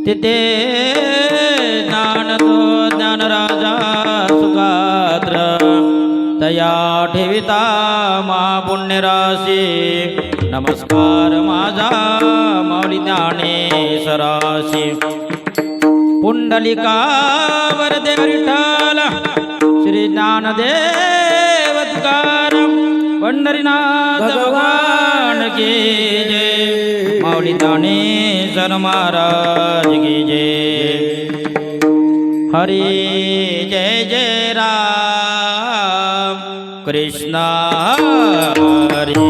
तिथे ज्ञानतो ज्ञानराजा सुगात्र तया ठेविता मा पुण्यराशी नमस्कार माझा माऊली ज्ञानेश्वराशी पुंडलिका वरदे विठ्ठल श्री ज्ञानदेव तुकाराम पंढरीनाथ भगवान की जय माऊली ज्ञानेश्वर महाराज की जय हरी जय जय राम कृष्ण हरी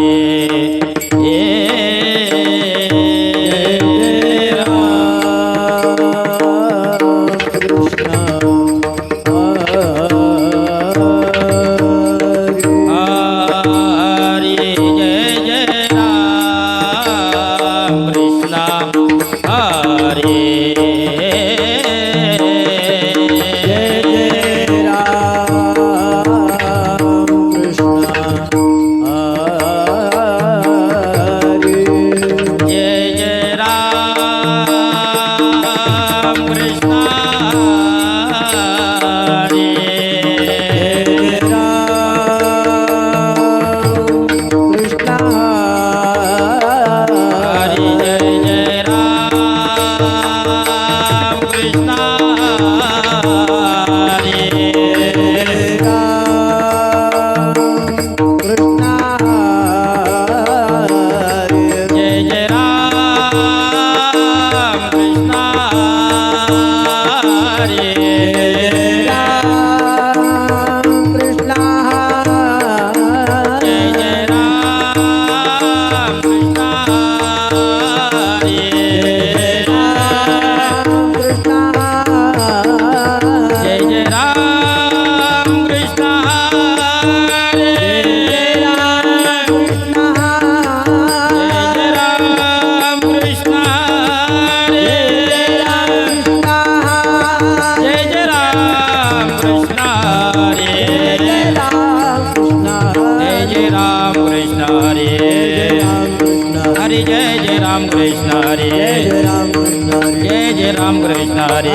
राम कृष्ण हरे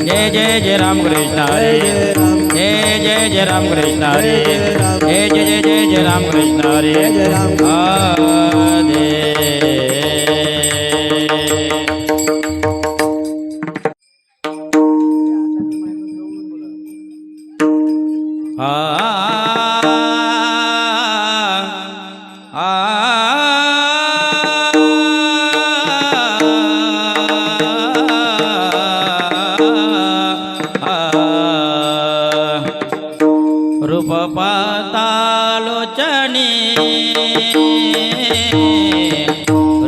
जय जय जय राम कृष्ण हरे जय जय जय राम कृष्ण हरे जय जय जय जय राम कृष्ण हरे रूप पातालोचने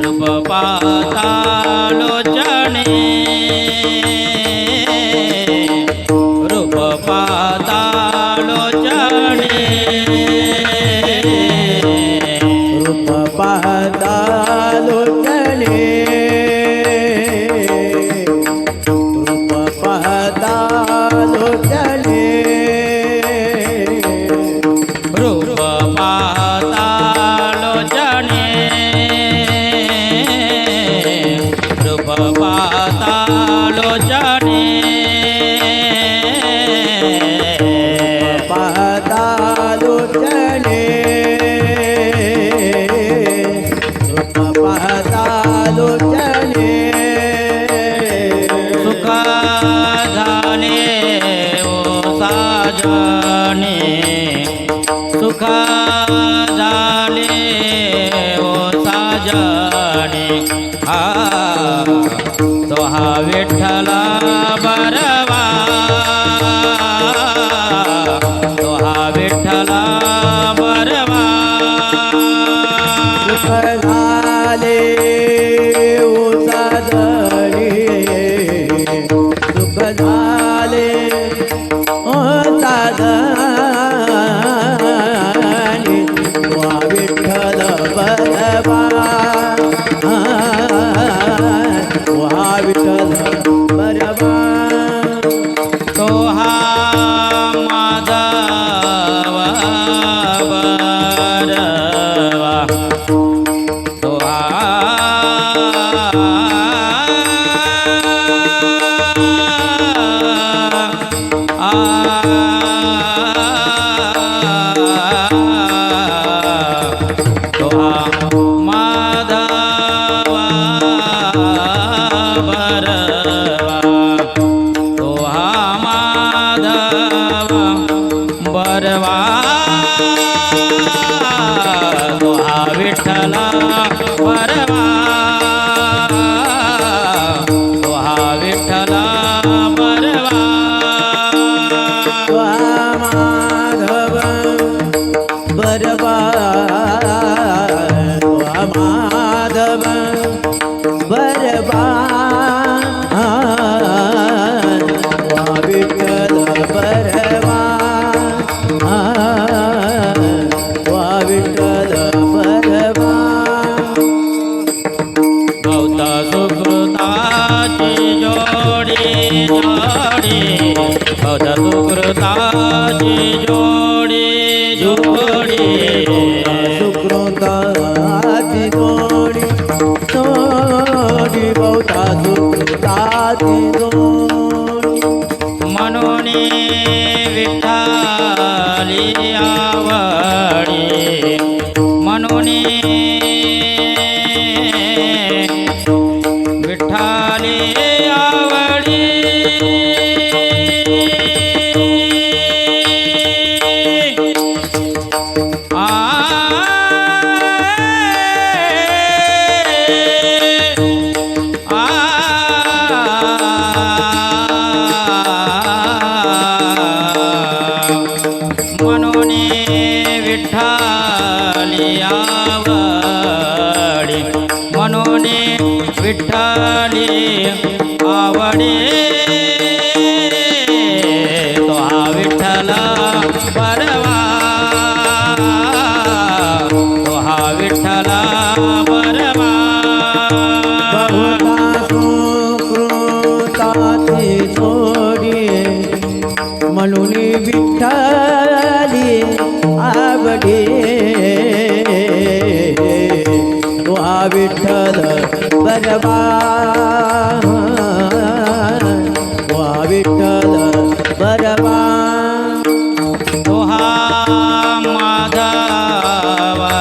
रूप पातालोचने रूप पातालोचने रूप पातालोचने रूप पातालोचने सुखा झाले ओ साजणे हा तो हा विठ्ठला बरवा तो हा विठ्ठला बरवा सुख झाले ओ साजणे सुख झाले ओ साजणे विठ्ठल बरवा सुकृताची जोडी जोडी सुकृताची जोडी जोडी बहुता सुकृताची जोडी म्हणून विठ्ठली आवडी म्हणून विठ्ठली आवडी म्हणून विठ्ठली आवडी म्हणून विठ्ठली आवडी तो हा विठ्ठल बरवा तो हा विठ्ठल बरवा बहुता सुकृताची जोडी म्हणून विठ्ठली आवडी तो हा विठ्ठल बरवा तो हा विठ्ठल बरवा तो हा माधवा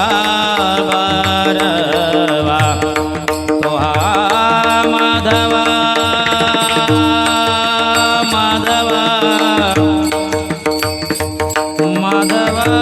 बरवा तो हा माधवा माधवा माधवा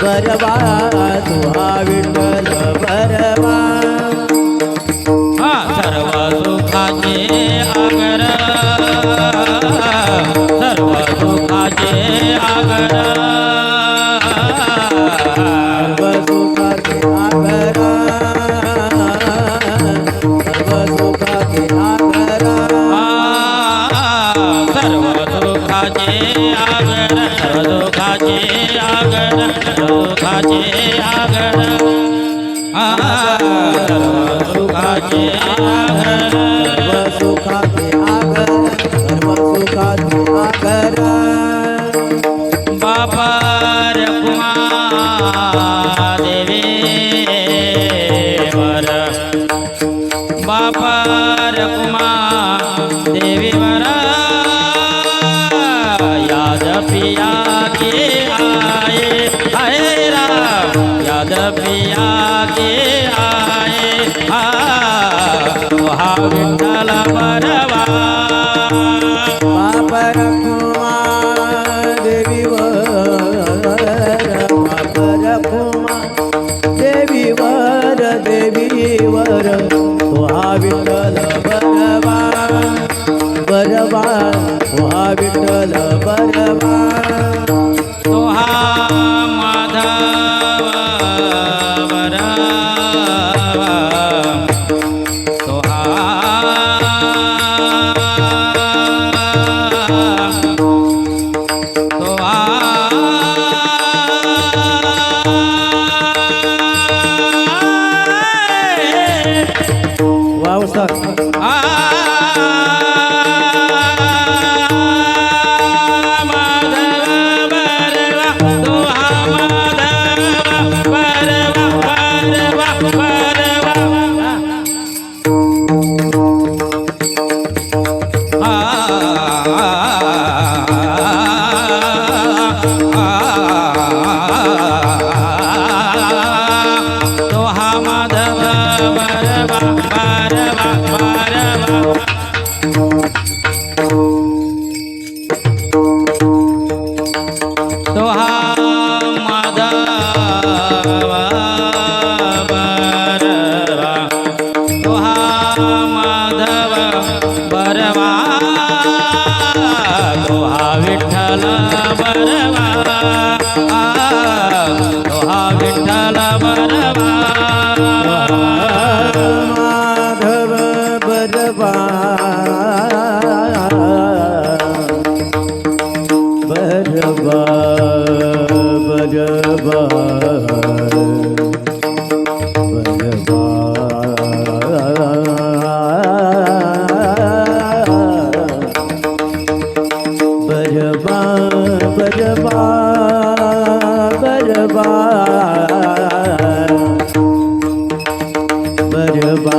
बरवा तुहा विठ्ठल बरवा सर्व सुखाचे आगर सर्व सुखाचे आगर सर्व सुखाचे आगरा सर्व सुखाचे आगरा सर्व सुखाचे आगर सर्व सुखाचे आगर सुखाचे आगर सर्व सुखाचे आगर सर्व सुखाचे आगर सर्व सुखाचे आगर बापा रखुमा देवी वर बापा रखुमा देवी वर याद पिया के आए आए राम याद पिया के आए हा विठ्ठल बरवा पाप रखुमा देवीवर पाप रखुमा देवीवर देवीवर तो हा विठ्ठल बरवा बरवा तो हा विठ्ठल बरवा तो हा माधव बरवा तो हा बरवा तो हा विठ्ठल बरवा माधव बरवा बरवा बरवा बरवा बरवा बरवा बरवा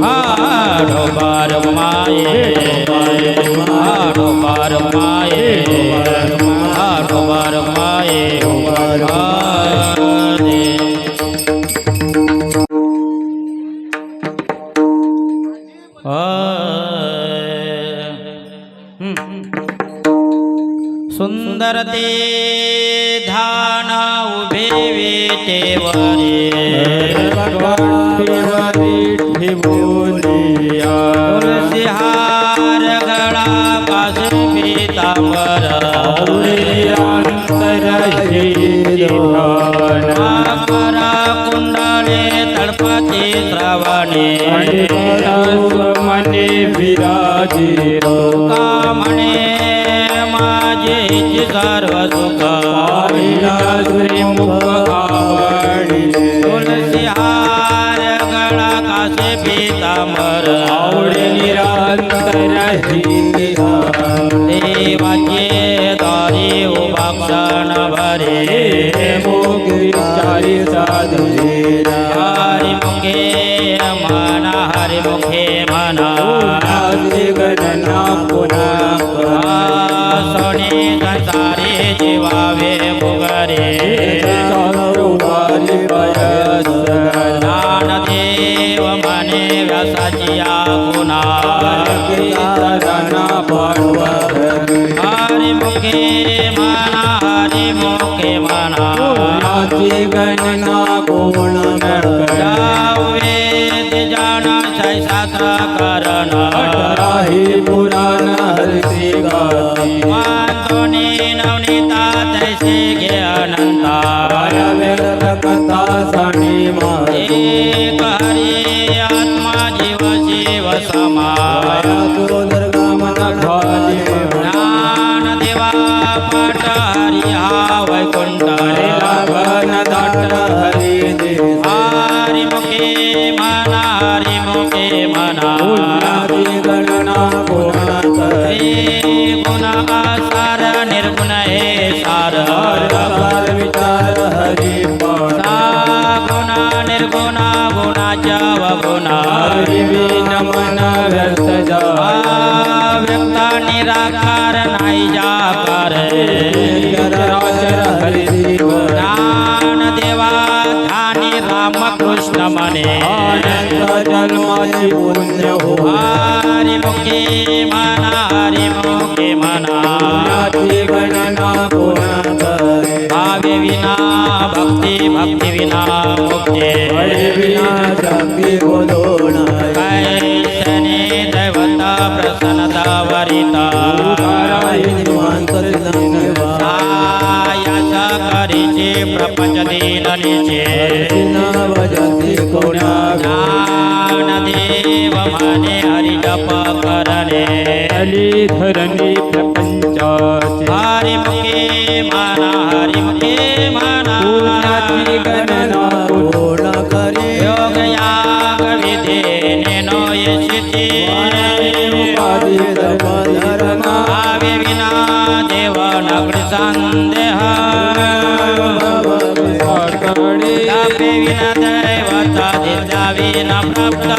माधव बरवा विठ्ठल बरवा विठ्ठल बरवा सुंदर ते ध्यान उभे विटेवरे तुलसी हार गळा काशी पीतांबर आकरा कुंडले तळपती श्रवणे मने विराजी कामणे माझे सर्व सुख तुलसी हार गळा काशी पीतांबर आवडे निरंतर देवाचे दारी उभा क्षण भरे चारी साधू हरिमुखे म्हणा हरिमुखे म्हणा गणना पुन्हा सोने संसारी जीवावे भुगरे ज्ञानदेव म्हणे व्यासाची गुणा हरिमुखे म्हणा हरिमुखे म्हणा गणना गुण वेद जाण शास्त्र करण पुराण हरसी मातोनी नवनीता तैसे घे अनंता कथा साणी एक हरी आत्मा जीव शिव समाया ज्ञान देवा पाठ हरी हा वैकुंठ नमन व्यर्थ जाय व्यक्ता निराकार नाही जाकार चराचर हरि जीव ज्ञान देवा ध्यानी रामकृष्ण मने अनंत जन्माची पुण्य हो हरिमुखे म्हणा हरिमुखे म्हणा पुण्याची गणना कोणा करे भावे विना भक्ती भक्ती विना मुक्ती हरि विना शक्ती बोलोण कैसने दैवता प्रसन्नता वरिता सायास करीचे प्रपंच दिननीचे ज्ञान देव माने हरि जप करणे धरणी प्रपंचाचे हरिमुखे म्हणा हरिमुखे म्हणा पुण्याची गणना कोण करे योग याग विधेने नो यशिती उपाधी धर्मधरणा भावे विना देव नगड संदेह तापे विना दैवता दित्या विना प्राप्त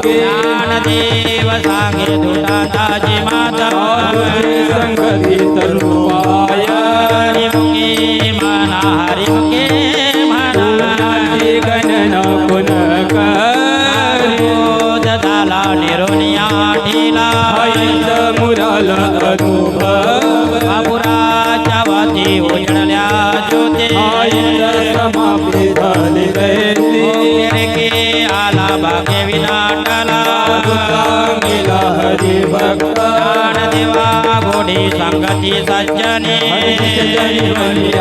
ज्ञान देव सांगे दुटाताची माता संगती तरुवाय हरिमुखे म्हणा हरिमुखे म्हणा गणना पुन बोध झाला निरोनिया ठेला मुराल अनुभव बाबुराच्या वाती उजळल्या ज्योती समाप्ती झाली के आला भाग्य विनाटला गेला हरी भक्त ज्ञान देवा गोडी संगती सज्जने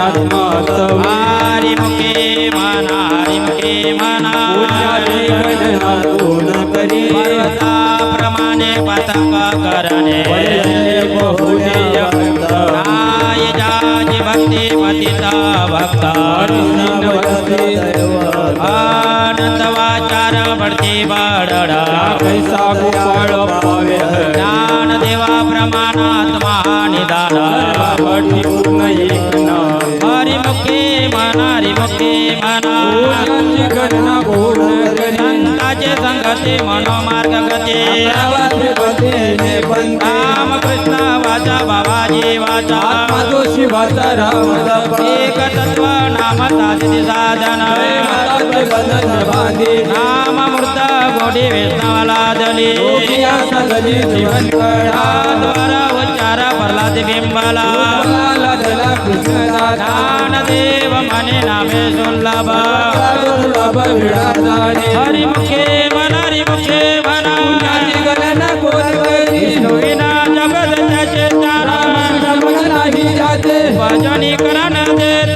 आत्मा हरिमुखे म्हणा हरिमुखे म्हणा गणना कोण करी पर्वताप्रमाणे पतंग करणे राय जाची भक्ती पतिता भक्ता आनंद वाचार बढती बडडा कैसा गोपाळ पावे ज्ञान देवा प्रमाणात्मा निदान पूर्ण एक नाम हरिमुखे म्हणा हरिमुखे म्हणा गणना कोण करी संताचे संगती मनोमार्ग गती राम कृष्ण वाचा बाबाजी वाचा माझो शिवाचा राम एक तत्व नाम साधी साधन नाम मृत गोडी वैष्णवाला दली जीवन द्वारा उच्चार प्रल्हाद बिंबाला ज्ञान देव मने नामे सुलभ हरिमुखे म्हणा हरिमुखे म्हणा विष्णू विना जगत चेतना भजनी करण देत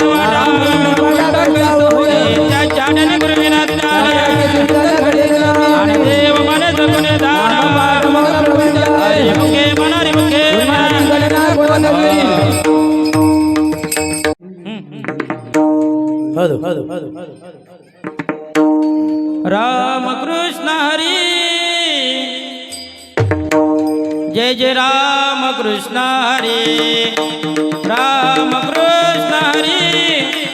चरण गुरुविना ज्ञान देव मन सगुणे दान हरिमुखे म्हणा हरिमुखे राम कृष्ण हरी जय जय राम कृष्ण हरी राम कृष्ण हरी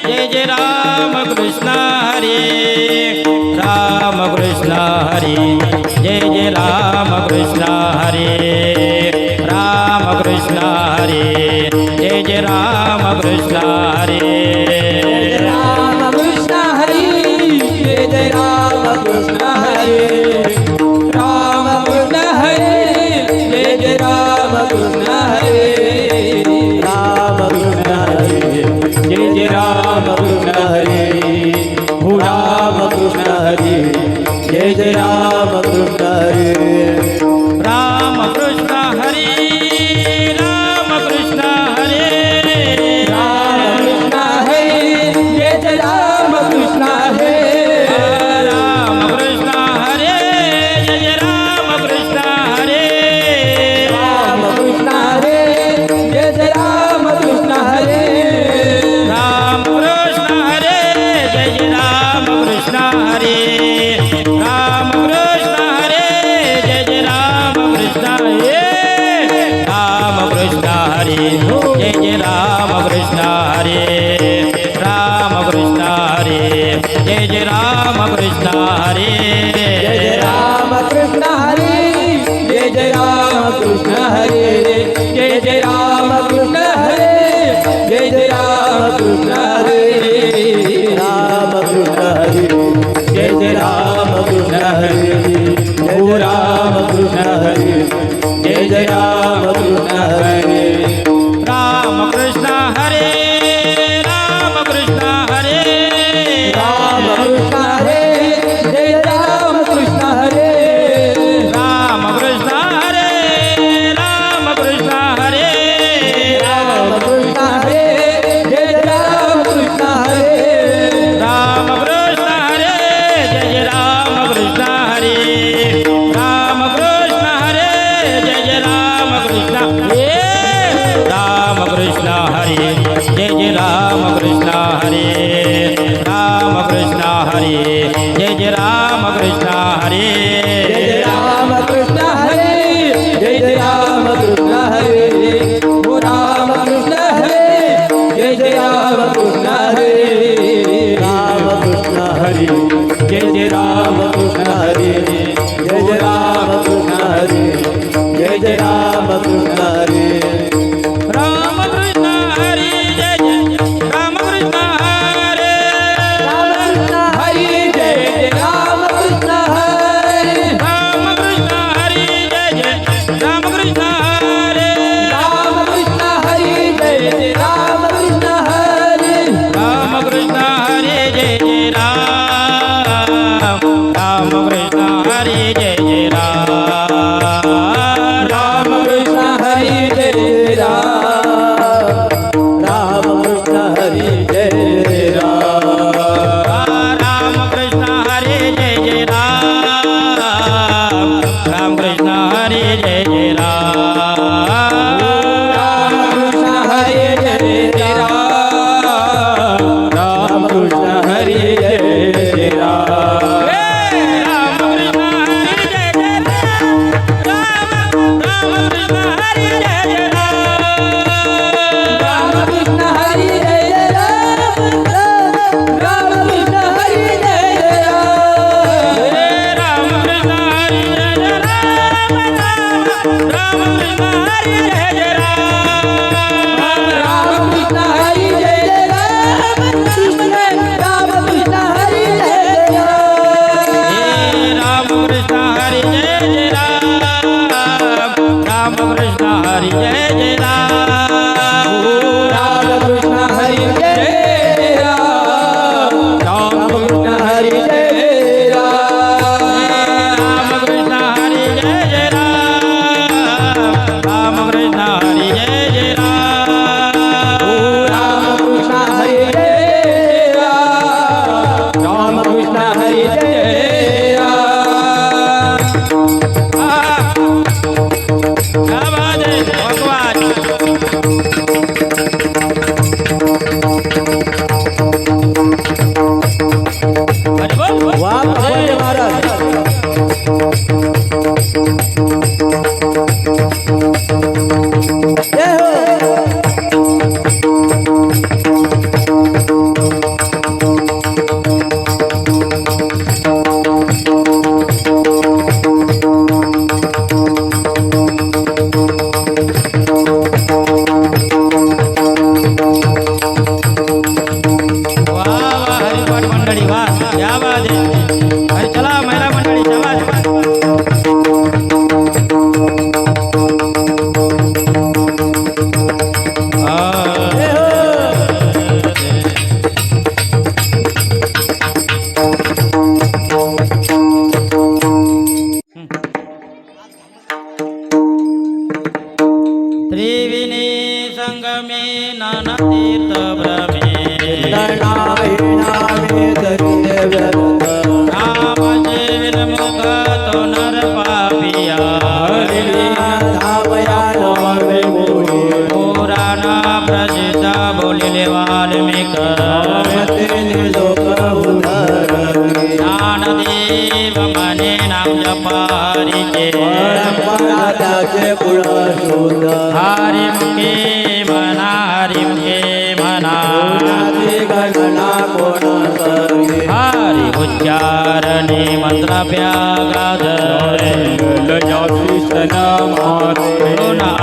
जय जय राम कृष्ण हरी राम कृष्ण हरी जय जय राम कृष्ण हरी राम कृष्ण हरी जय जय राम कृष्ण हरी जय जय राम कृष्ण हरे राम कृष्ण हरी राम कृष्ण हरे राम कृष्ण हरे जय जय राम कृष्ण हरे राम कृष्ण हरे जय जय राम कृष्ण हरे राम कृष्ण हरे जय जय राम कृष्ण हरे राम कृष्ण हरे जय जय राम कृष्ण हरे राम कृष्ण हरे जय जय राम कृष्ण हरे राम कृष्ण हरे जय जय राम कृष्ण हरे राम कृष्ण हरे जय जय राम कृष्ण कृष्ण हरे जय जय राम कृष्ण हरे जय जय राम कृष्ण हरे जय जय राम कृष्ण हरे जय जय राम कृष्ण हरे राम कृष्ण हरे जय जय राम कृष्ण हरे ओ राम कृष्ण हरे जय जय राम कृष्ण हरे राम कृष्ण हरे राम कृष्ण हरे राम कृष्ण हरे जय राम कृष्ण हरे राम कृष्ण हरे राम कृष्ण हरे राम कृष्ण हरे जय राम कृष्ण हरे राम कृष्ण हरे जय राम कृष्ण हरे राम कृष्ण हरे जय राम कृष्ण हे राम कृष्ण हरे जय राम कृष्ण हरे राम कृष्ण हरे जय राम कृष्ण हरे जय जय राम कृष्ण हरे जय जय राम कृष्ण हरे ओ राम कृष्ण हरे जय जय राम कृष्ण हरे राम कृष्ण हरे जय जय राम कृष्ण हरे जय जय राम कृष्ण हरे जय जय राम कृष्ण हरे राम कृष्ण हरे जय जय राम कृष्ण हरे राम कृष्ण हरे जय जय राम कृष्ण हरे राम कृष्ण हरे जय जय राम कृष्ण हरे राम कृष्ण हरे जय जय राम कृष्ण हरे राम कृष्ण हरे जय जय राम राम कृष्ण हरे जय जय राम राम कृष्ण हरे जय राम राम कृष्ण हरे जय राम राम कृष्ण हरे जय जय राम राम कृष्ण हरे जय जय राम राम कृष्ण हरे जय राम राम कृष्ण हरे जय राम राम कृष्ण हरे जय जय राम राम कृष्ण हरे जय जय राम कृष्ण हरे जय राम राम कृष्ण हरे जय राम राम कृष्ण हरे जय जय राम कृष्ण हरे जय जय राम राम कृष्ण हरे जय जय राम कृष्ण राम कृष्ण हरे जय राम राम कृष्ण हरे जय जय राम कृष्ण हरे जय जय राम राम कृष्ण हरे जय राम राम कृष्ण हरे जय राम राम कृष्ण हरे जय जय राम कृष्ण हरे जय जय राम राम कृष्ण हरे जय राम कृष्ण हरे जय राम क्या बात है भगवान अरे बोल वाह भगवान महाराज जय हो वाह वाह हरिपाठ मंडळी वाह क्या बात है अरे चला महिला मंडळी शाबाश जय हो त्रिविने संगमे नाना तीर्थ भ्रमे नामे दरिद्र व्यर्थ राम जीवन मुख तो नर पापिया धामया नामे मोहे पुराण प्रसिद्ध बोलिले वाल्मीक तेने लोक उद्धर ज्ञानदेव मने नाम जपारिचे परंपराचे कुळ शोध हरि मुखे मना हरि मुखे मना गणना कोण सर्वे हरि उच्चार मंत्राभ्यागाधर लयाशिषना माते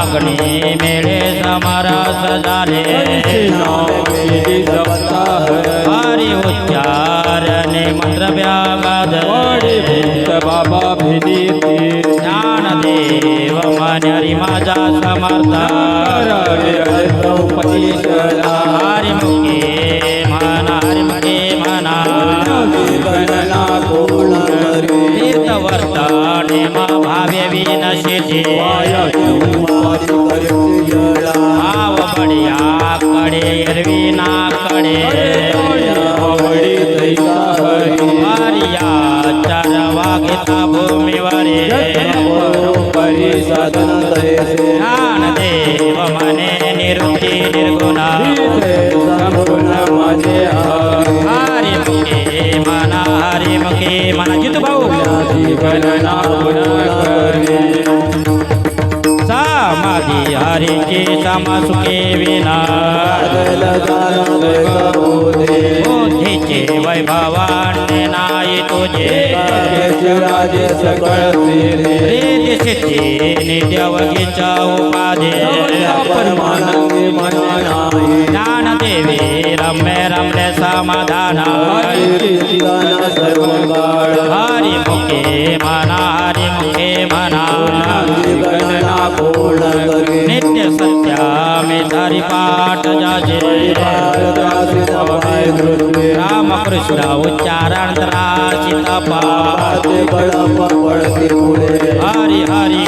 अग्नि मेळे समरस झाले नाम केली जपता हरी उच्चारणे मंत्राभ्यागाधर बाबा भिनीती ज्ञानदेव मन हरी माझा समर्थ हरी मुखे म्हणा हरी मुखे म्हणा तीर्थवर्तने मा भावे विनशिते भाव बडिया कडे एरवी नाकडे हरिया चरवा घेता भूमीवरे ज्ञानदेव मने निवृत्ती निर्गुणा हरी मुखे म्हणा जितू भाऊ समाधी हरीची समसुखे विना बुद्धीचे वैभवान्य नाही तुझे प्रीती सिद्धी नित्यवगीच्या उपाधे ज्ञानदेवी रम्य रम्य समाधान हरी मुखे म्हणा नित्य सत्यामे धरी पाठ जाजे रामकृष्ण उच्चारण तपा हरी हरी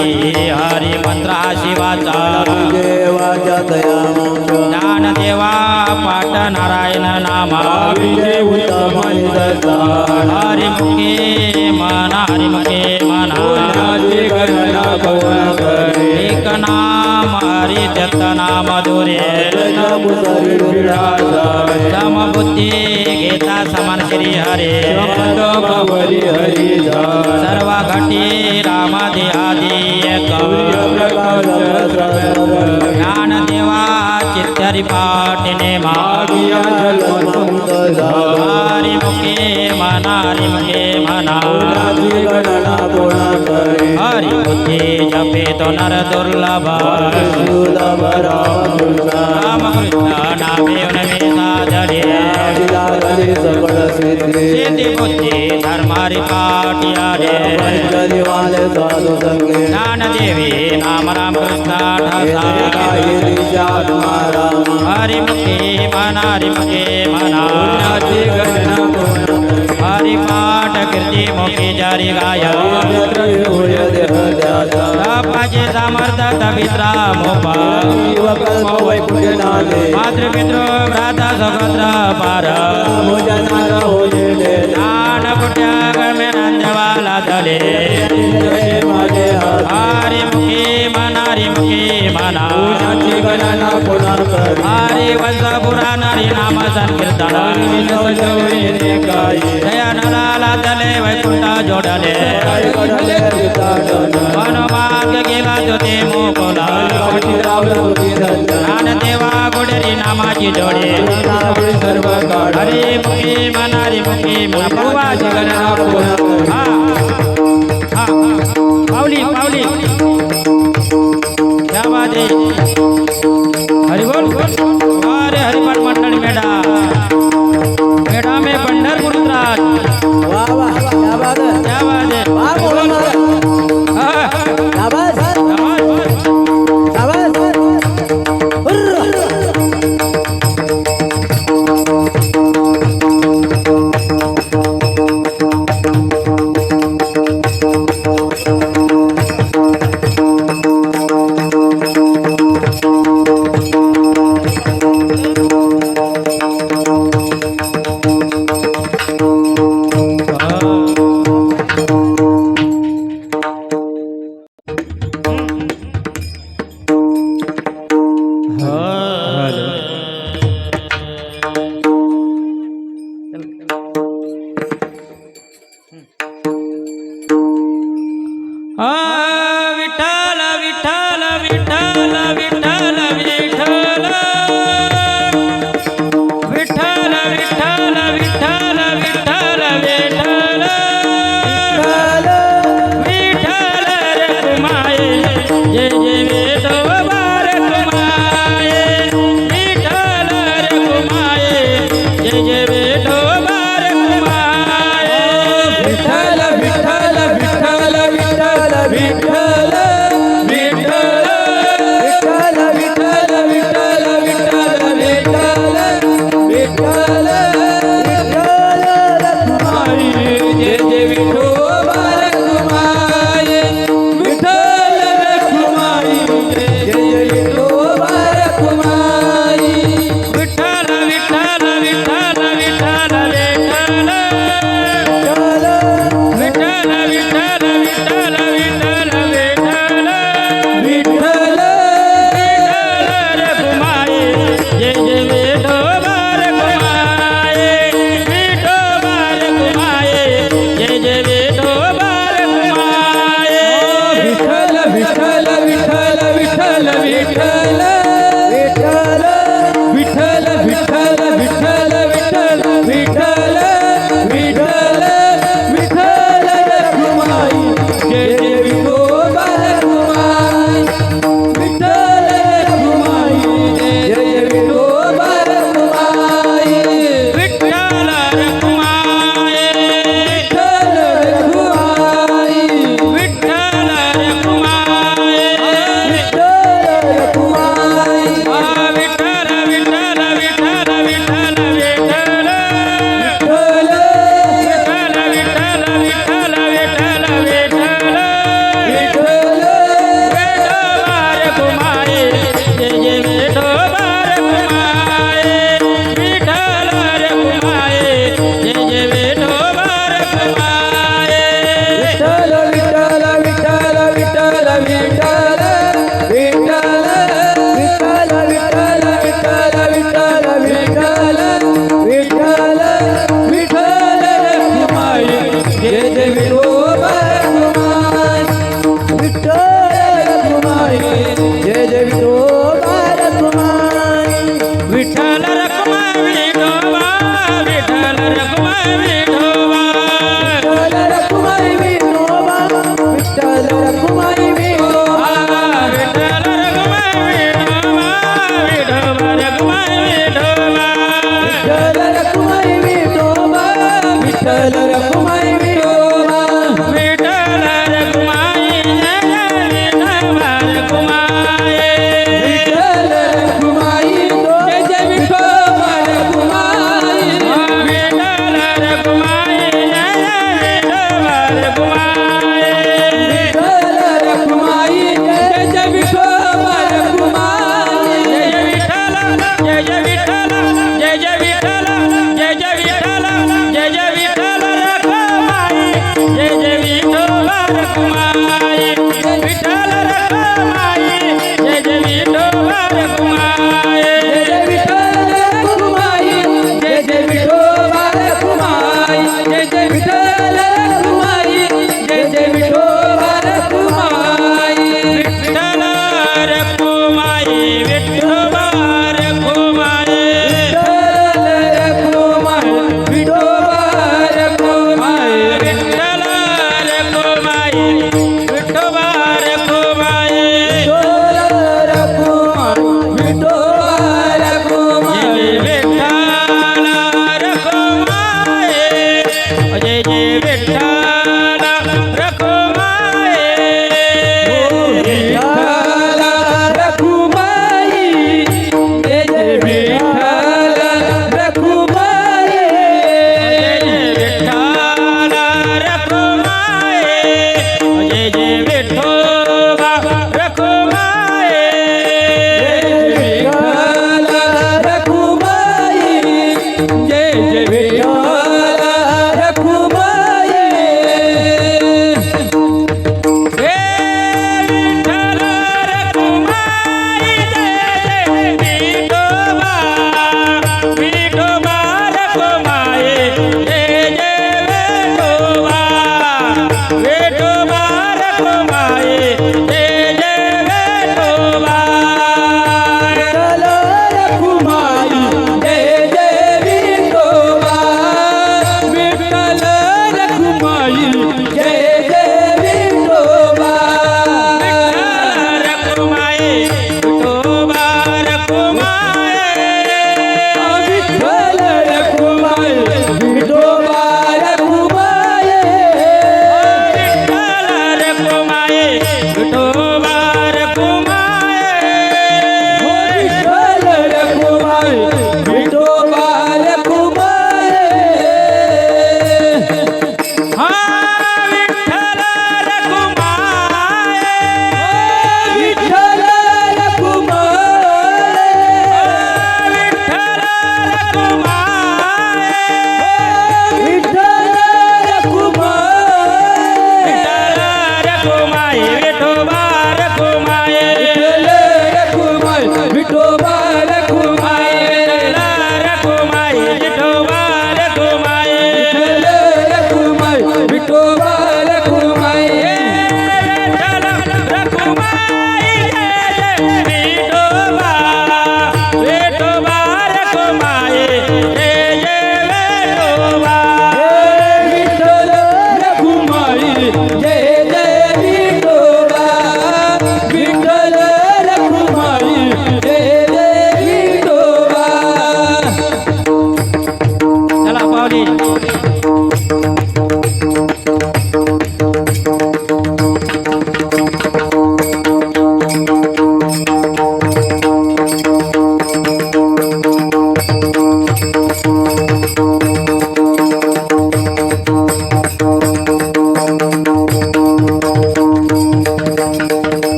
हरी मंत्रा शिवाचा ज्ञानदेवा पाठ नारायण नामा हरी मुखे म्हणा एक नाम हरी दत्त नाम धुरे समबुद्धी घेता समान श्री हरे सर्व घटी रामादि आदि एक ज्ञानदेवा चित्तरी पाठिने हरी मुखे म्हणा हरी बुद्धि जपे तो नर दुर्लभ रामकृष्ण नामे उन्मेषा जड़े सिद्धि बुद्धि धर्मारि पाटिया रे ज्ञान देवी नाम राम कृष्ण हरि मुखे मना हरि पाठ कीर्ति मुखी जारी गाया पाचे समर्थ तवित्रा मोपा मातृपितृ भ्राता सगोत्र पार ज्ञान पुट्यागमे नंदवाला धले हरि मुखी मना हरि वंश पुराण हरि नाम संकीर्तन दयानलाला तले वैकुंठ जोडले मनोमार्ग गेला तो ते मोकोला ज्ञानदेवा गोडेरी नामाची जोडे हरे मुखी मना प्रभुवाची गणना हा पावली क्या बात है हरि बोल अरे हरिपाठ मंडळ मेढा में पंढरपूर राज वाह वाह क्या बात है क्या बात है वाह बोलो महाराज हाँ, शाबाश शाबाश। शाबाश विठ्ठल विठ्ठल रखुमाई जय जय विठोबा रखुमाई विठ्ठल रखुमाई जय जय विठोबा रखुमाई विठ्ठल विठ्ठल विठ्ठल विठ्ठल विठ्ठल विठ्ठल विठ्ठल विठ्ठल विठ्ठल विठ्ठल विठ्ठल रखुमाई जय जय विठोबा रखुमाई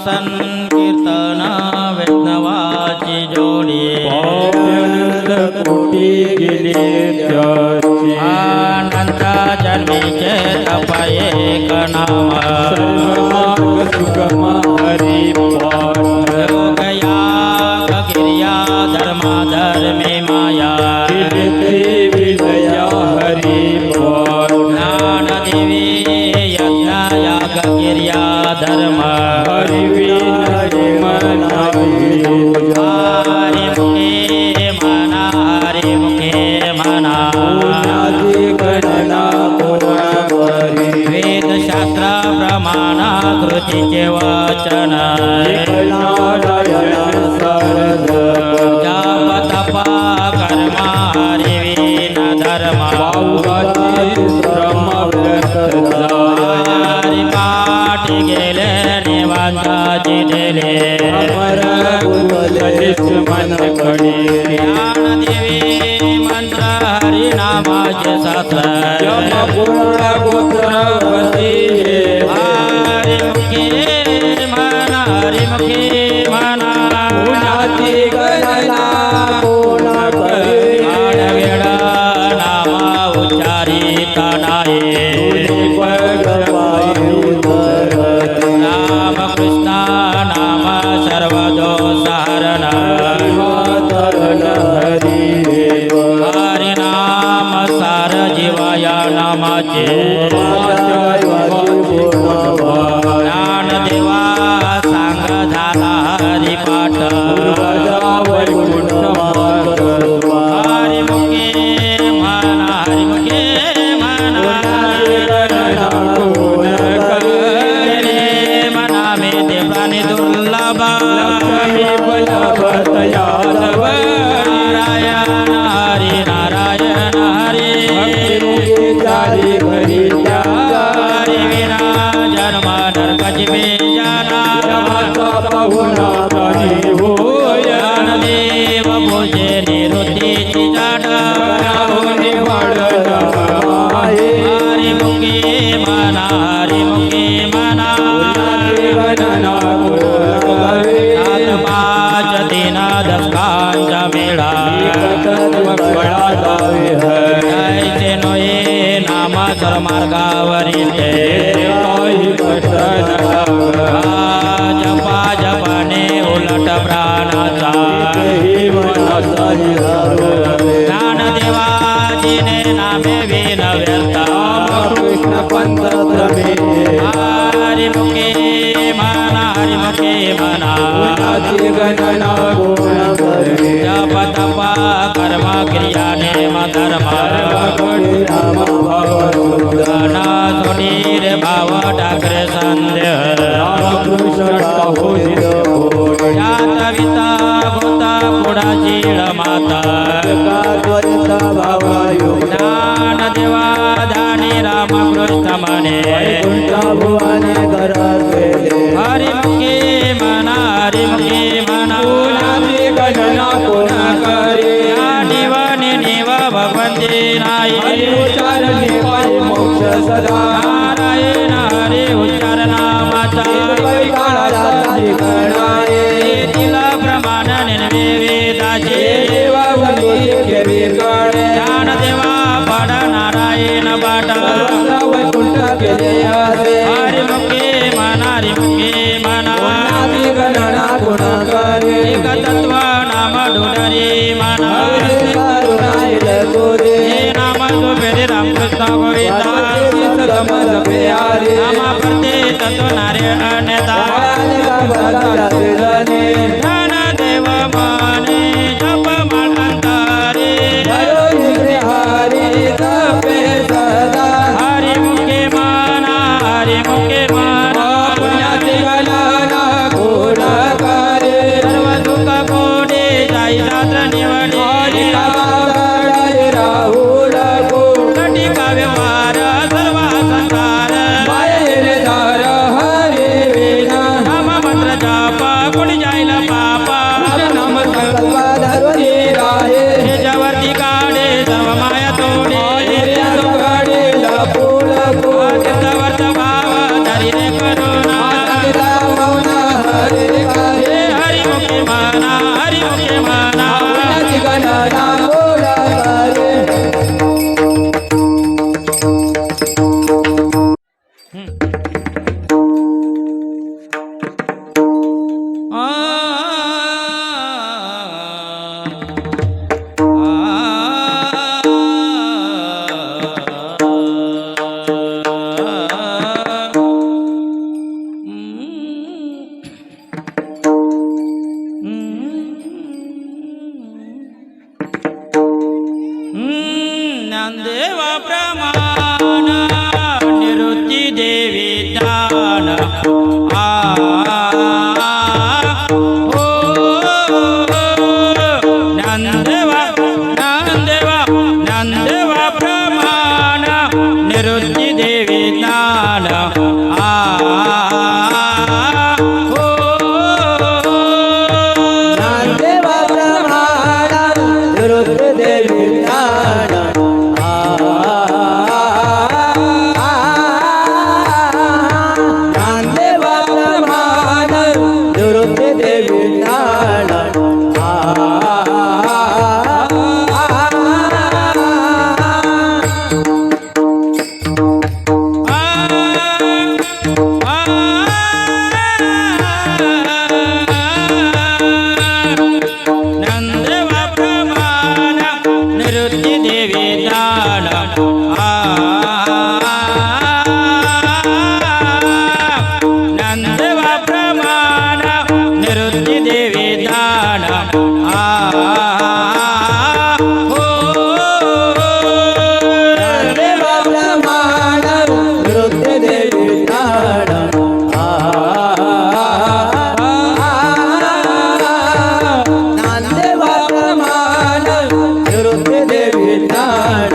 संकीर्तन वैष्णवाची जोडी अनंत कोटी गेले त्याची अनंत जन्मीचे तप एक नाम सर्वमार्ग सुगम हरी पाठ योग याग क्रिया धर्म धर्मे माया विजय विजया हरी पाठ ज्ञान देवी यज्ञ याग क्रिया धर्म हरी विनय मनावी हरि मुखे मना हरि मुखे मना पुण्याची गणना कोण करी वेद शास्त्र प्रमाण कृतीचे वचन नारायण सरद जप तप कर्म हरि विन धर्म पावसाची श्रम व्यर्थ जाय हरि पाठ गेले निवांताची ढेले अमर कुशलित मन कडी ज्ञान देवी मंत्र हरि नामाचे शास्त्र यम पूर्ण गोत्रवती हरि मुखे मना हरि मुखे मना पुण्याची गणना कोण करी वेळ नामा उच्चारित नाही राम कृष्ण नाम सर्व दोषहरण हरि नाम सार जीवाया नामाचे ज्ञान देवा सांग झाला हरि पाठ हरि मुखे म्हणा हरि मुखे म्हणा रे मना मे ते प्राणी दुर्लभ नारायण हरी नारायण हरी हरी विना जन्म नरकाची बेजाना ज्ञानदेव भोजे निवृत्तीची जाड हरी मुखे मना हरी मुखे मना सात पाच तीन दशकांचा मेळा जायचे नोये नाम सर्वमार्गावरील जपा जपाने उलट प्राणाचा ज्ञानदेवाजीने नामे विन व्यर्था कृष्ण पंथ हरि मुखे मना हरि मुखे मना गणना कोण करी जप तप कर्म क्रिया नेम धर्म गणा सोडीर भाव ठाकरे संदेह जात विता गोता पुढाची माता ज्ञान देवा धानी रामकृष्ण म्हणे हरि मुखे मना हरि मुखे मना गणना कोण करी निवनी निव भगवंती नाही मोक्ष सदा नारायण हरी उच्चार नामाचा तिला प्रमाण निर्वे वेदाचे ज्ञान देवा पड नारायण बाट हरि मुखे मना हरि मुखे मना एक तत्व नाम डोडरी मना हे नाम जो पेरे रामकृष्ण गोविंदा नामा प्रते तत्व नारायण ज्ञान देव माने जप माळंतारे हरि मुखे मना हरि मुखे मना सर्व सुख कोडे जाई शास्त्र निवडे कटी काव्य वार सर्व संसार नाम मंत्र जाप कोणी जाईल पापा त्याच्यावरती काढे सर्व माया तोडे त्याच्यावरचा भाव धरी रे करुणा हो ज्ञानदेवा ज्ञानदेवा ज्ञानदेवा प्रमाण निवृत्ती देवी ज्ञान हो ज्ञानदेवा प्रमाण निवृत्ती देवी ज्ञान ज्ञानदेवा प्रमाण निवृत्ती देवी ज्ञान नंदवा प्रमाण निवृत्ती देवी दान नंदवा प्रमाण निवृत्ती देवी दान हो ज्ञानदेवा प्रमाण निवृत्ती देवी ज्ञान ज्ञानदेवा प्रमाण निवृत्ती देवी ज्ञान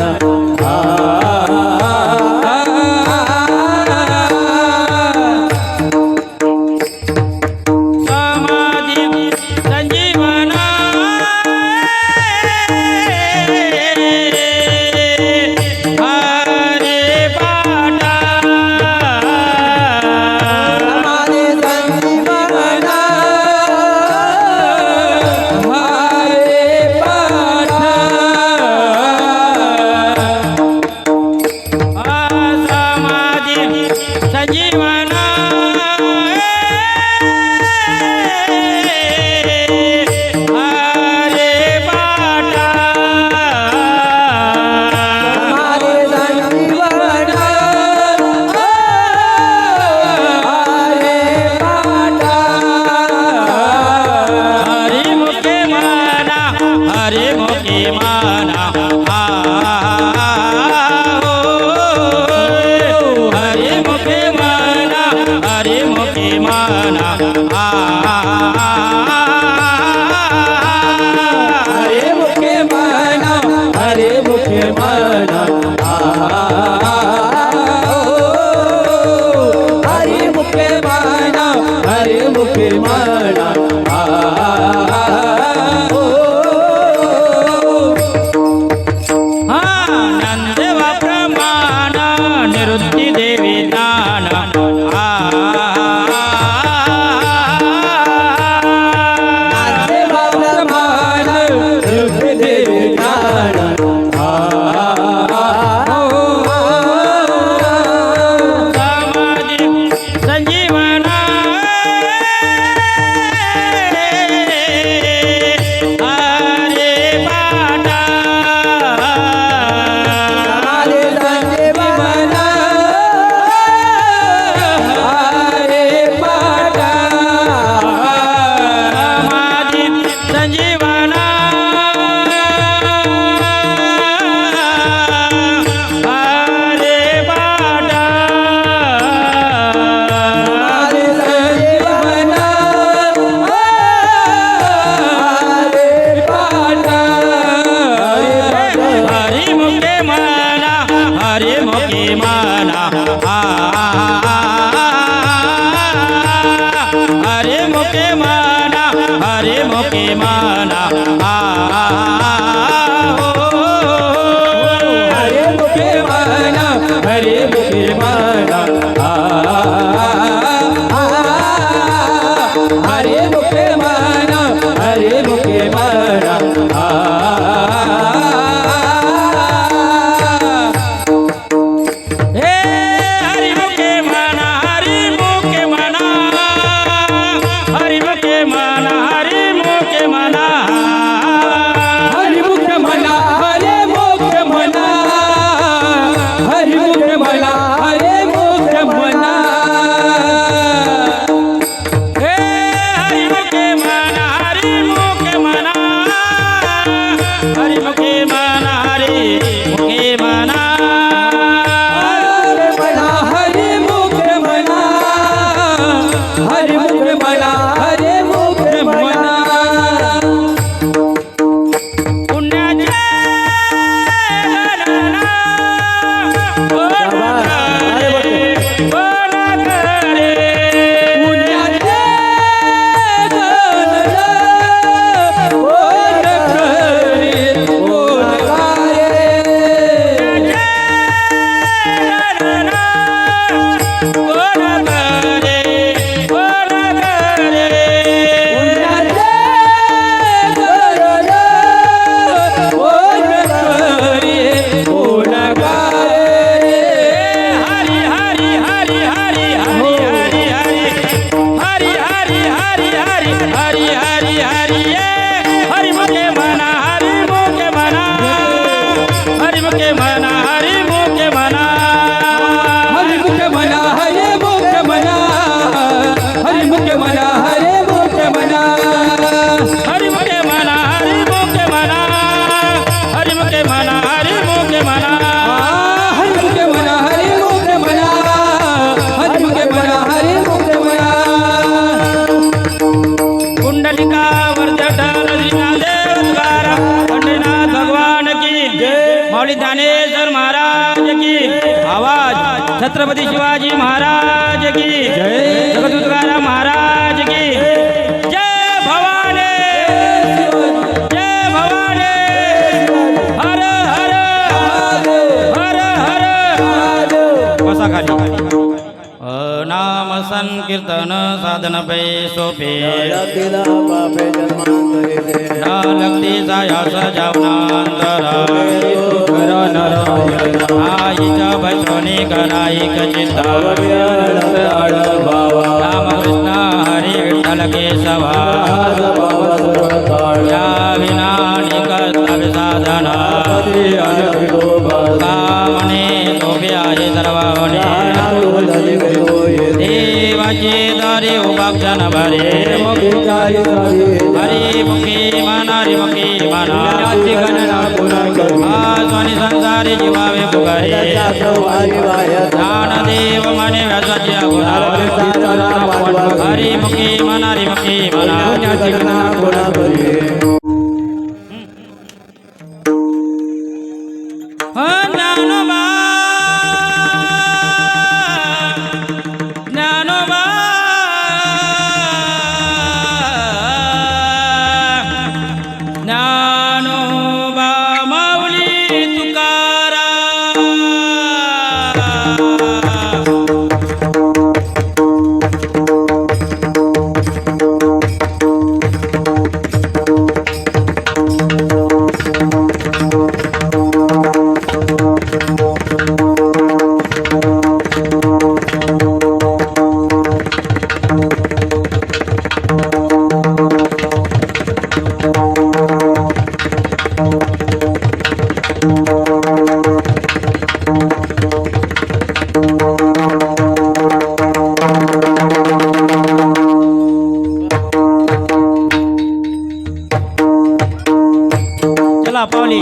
समाधी संजीवना हरे पाटा समाधी संजीवना हरे पाठ समाधी संजीवना हरे पाटा हरे संजीवना हरे पाठ हरि मुखे माना हरि मुखे माना हरि मुखे माना हरि मुखे माना हरे मुखे माना हरे मुखे माना हरे मुखे माना हरे मुखे माना नंदवा प्रमाण निवृत्ती देवी दान ज्ञानदेवा प्रमाण निवृत्ती देवी ज्ञान समाधी संजीवना हरे पाटा हरे संजीवना हरे पाठ समाधी संजीवना हरे पाटा हरे संजीवना हरे पाठ हरि मुखे माना हरि मुखे माना हरि मुखे माना हरि मुखे माना हरे मुखे माना हरे मुखे माना हरे मुखे माना हरे मुखे माना हे हरि मुखे माना हरि मुखे माना हरि मुखे माना हरि मुखे माना हरि मुखे मना हरे मुखे मना हरि मुखे मना हरे हरी हरी हरी हरी हरी हरी ये हरी मुके मना हरी मुके मना हरी मुके मना हरी मुके मना हरि मुखे मना हरे मुखे मना हरि मुखे मना हरे मुखे मना हरी मुके मना हरी मुके मना हरी मुके मना हरी मुके मना हरि मुखे मना हरे मुखे मना हरि मुखे मना हरे मुखे मना कुंडलिका वर्जठर देव द्वारा पंडितनाथ भगवान की मौली दानेश्वर महाराज की आवाज छत्रपति शिवाजी महाराज की जगदुद्गारा महाराज की जय भवानी जय भवानी हर हर हर हर बसा खाली नाम संकीर्तन साधन पै सोपे ना लगती सायास जावनांतर आईच्या भैसोनी कराई चित्ता राम कृष्ण हरी विठ्ठल केशवा या विना निकर्तव्य साधना कामने सोपे आहे सर्वावने देवाचे दारे उपाक्षण भरे हरी मुखी मना रे मुखी मना स्वानी संसारी जीवावे पुकारे ज्ञानदेव मने व्यासाची गुणा हरी मुखी मना रे मुखी मना ज्ञानोबा ज्ञानोबा ज्ञानोबा माऊली चला पावली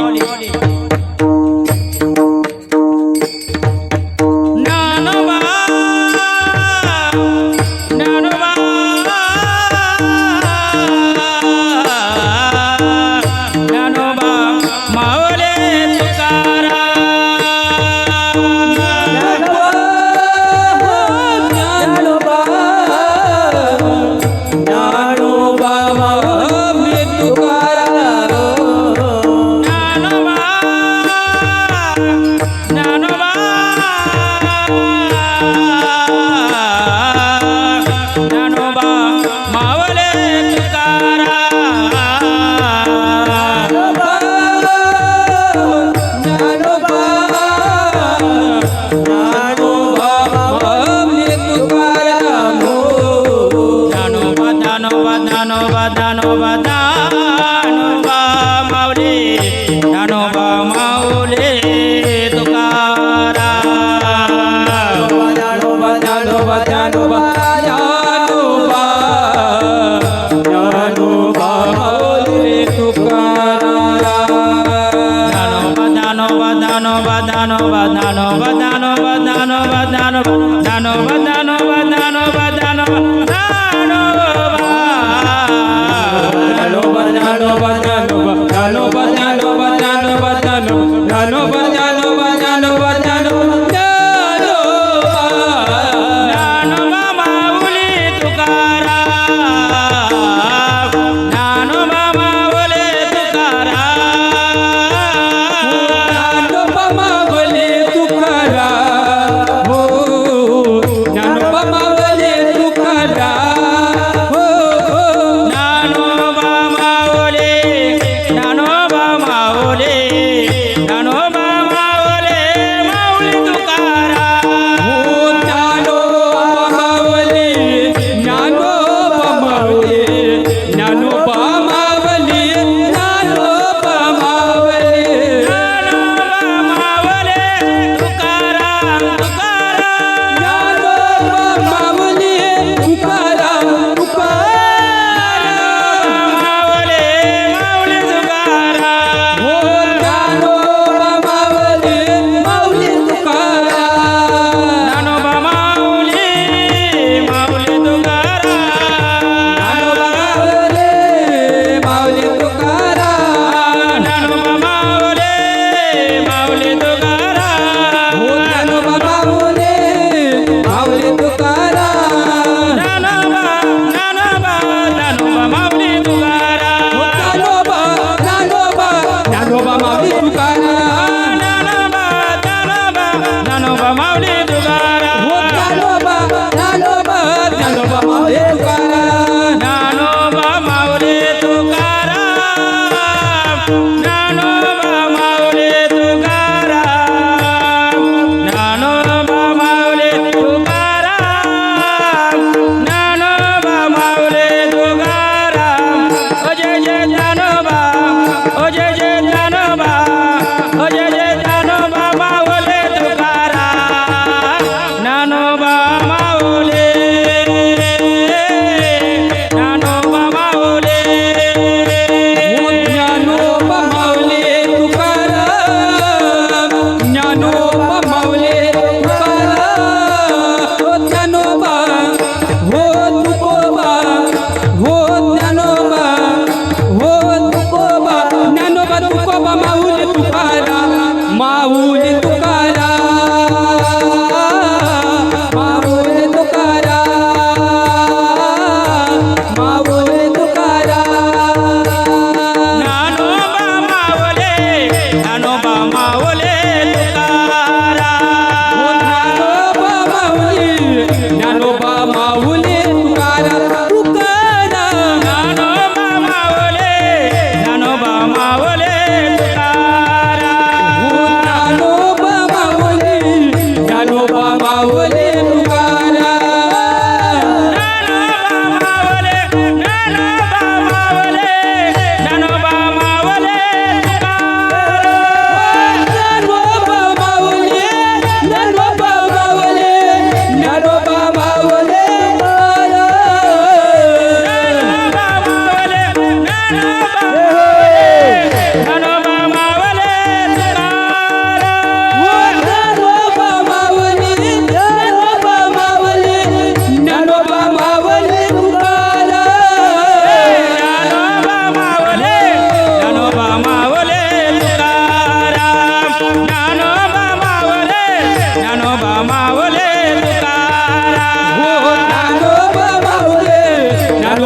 ज्ञानोबा ज्ञानोबा ज्ञानोबा माऊली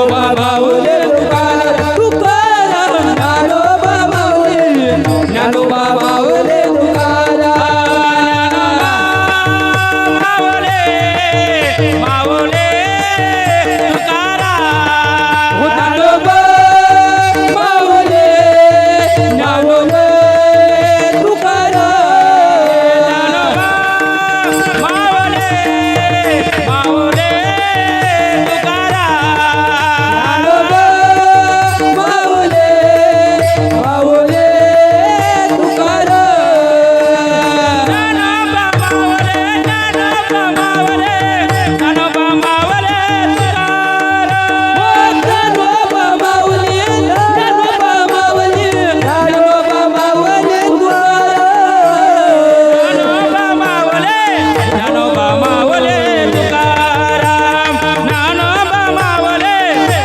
विठोबा बाहुले